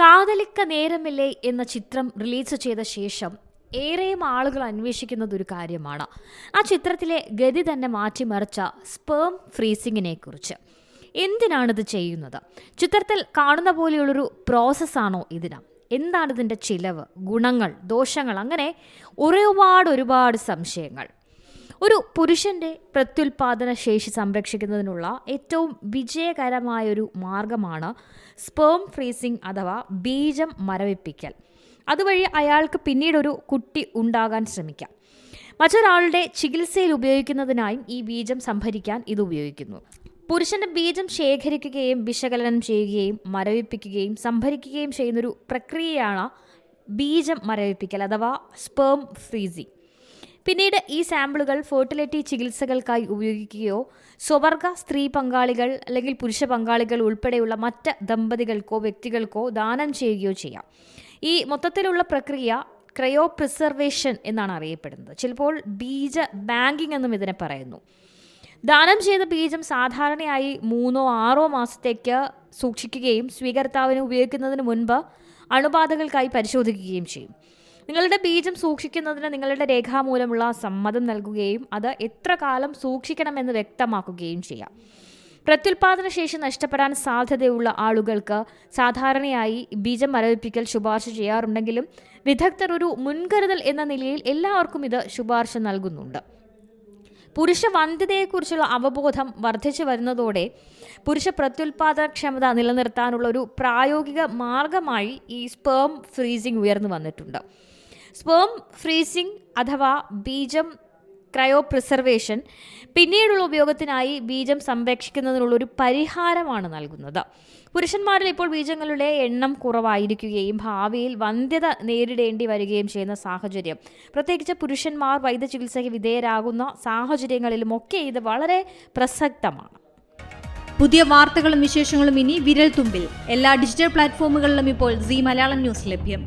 കാതലിക്ക നേരമില്ലേ എന്ന ചിത്രം റിലീസ് ചെയ്ത ശേഷം ഏറെയും ആളുകൾ അന്വേഷിക്കുന്നത് ഒരു കാര്യമാണ്. ആ ചിത്രത്തിലെ ഗതി തന്നെ മാറ്റിമറിച്ച സ്പേം ഫ്രീസിങ്ങിനെ കുറിച്ച്. എന്തിനാണിത് ചെയ്യുന്നത്? ചിത്രത്തിൽ കാണുന്ന പോലെയുള്ളൊരു പ്രോസസ്സാണോ ഇതിന്? എന്താണ് ഇതിൻ്റെ ചിലവ്, ഗുണങ്ങൾ, ദോഷങ്ങൾ, അങ്ങനെ ഒരുപാട് സംശയങ്ങൾ. ഒരു പുരുഷൻ്റെ പ്രത്യുൽപാദന ശേഷി സംരക്ഷിക്കുന്നതിനുള്ള ഏറ്റവും വിജയകരമായൊരു മാർഗമാണ് സ്പേം ഫ്രീസിംഗ് അഥവാ ബീജം മരവിപ്പിക്കൽ. അതുവഴി അയാൾക്ക് പിന്നീടൊരു കുട്ടി ഉണ്ടാകാൻ ശ്രമിക്കാം. മറ്റൊരാളുടെ ചികിത്സയിൽ ഉപയോഗിക്കുന്നതിനായും ഈ ബീജം സംഭരിക്കാൻ ഇത് ഉപയോഗിക്കുന്നു. പുരുഷന്റെ ബീജം ശേഖരിക്കുകയും വിശകലനം ചെയ്യുകയും മരവിപ്പിക്കുകയും സംഭരിക്കുകയും ചെയ്യുന്നൊരു പ്രക്രിയയാണ് ബീജം മരവിപ്പിക്കൽ അഥവാ സ്പേം ഫ്രീസിംഗ്. പിന്നീട് ഈ സാമ്പിളുകൾ ഫെർട്ടിലിറ്റി ചികിത്സകൾക്കായി ഉപയോഗിക്കുകയോ സ്വവർഗ സ്ത്രീ പങ്കാളികൾ അല്ലെങ്കിൽ പുരുഷ പങ്കാളികൾ ഉൾപ്പെടെയുള്ള മറ്റ് ദമ്പതികൾക്കോ വ്യക്തികൾക്കോ ദാനം ചെയ്യുകയോ ചെയ്യാം. ഈ മൊത്തത്തിലുള്ള പ്രക്രിയ ക്രയോ പ്രിസർവേഷൻ എന്നാണ് അറിയപ്പെടുന്നത്. ചിലപ്പോൾ ബീജ ബാങ്കിങ് എന്നും ഇതിനെ പറയുന്നു. ദാനം ചെയ്ത ബീജം സാധാരണയായി 3-6 മാസത്തേക്ക് സൂക്ഷിക്കുകയും സ്വീകർത്താവിന് ഉപയോഗിക്കുന്നതിന് മുൻപ് അണുബാധകൾക്കായി പരിശോധിക്കുകയും ചെയ്യും. നിങ്ങളുടെ ബീജം സൂക്ഷിക്കുന്നതിന് നിങ്ങളുടെ രേഖാമൂലമുള്ള സമ്മതം നൽകുകയും അത് എത്ര കാലം സൂക്ഷിക്കണമെന്ന് വ്യക്തമാക്കുകയും ചെയ്യാം. പ്രത്യുൽപാദന ശേഷി നഷ്ടപ്പെടാൻ സാധ്യതയുള്ള ആളുകൾക്ക് സാധാരണയായി ബീജം മരവിപ്പിക്കൽ ശുപാർശ ചെയ്യാറുണ്ടെങ്കിലും വിദഗ്ധർ ഒരു മുൻകരുതൽ എന്ന നിലയിൽ എല്ലാവർക്കും ഇത് ശുപാർശ നൽകുന്നുണ്ട്. പുരുഷ വന്ധ്യതയെക്കുറിച്ചുള്ള അവബോധം വർദ്ധിച്ചു വരുന്നതോടെ പുരുഷ പ്രത്യുൽപാദനക്ഷമത നിലനിർത്താനുള്ള ഒരു പ്രായോഗിക മാർഗമായി ഈ സ്പേം ഫ്രീസിംഗ് ഉയർന്നു വന്നിട്ടുണ്ട്. സ്പേം ഫ്രീസിംഗ് അഥവാ ബീജം ക്രയോ പ്രിസർവേഷൻ പിന്നീടുള്ള ഉപയോഗത്തിനായി ബീജം സംരക്ഷിക്കുന്നതിനുള്ളൊരു പരിഹാരമാണ് നൽകുന്നത്. പുരുഷന്മാരിൽ ഇപ്പോൾ ബീജങ്ങളുടെ എണ്ണം കുറവായിരിക്കുകയും ഭാവിയിൽ വന്ധ്യത നേരിടേണ്ടി വരികയും ചെയ്യുന്ന സാഹചര്യം, പ്രത്യേകിച്ച് പുരുഷന്മാർ വൈദ്യചികിത്സയ്ക്ക് വിധേയരാകുന്ന സാഹചര്യങ്ങളിലുമൊക്കെ ഇത് വളരെ പ്രസക്തമാണ്. പുതിയ വാർത്തകളും വിശേഷങ്ങളും ഇനി വിരൽ തുമ്പിൽ. എല്ലാ ഡിജിറ്റൽ പ്ലാറ്റ്ഫോമുകളിലും ഇപ്പോൾ സീ മലയാളം ന്യൂസ് ലഭ്യം.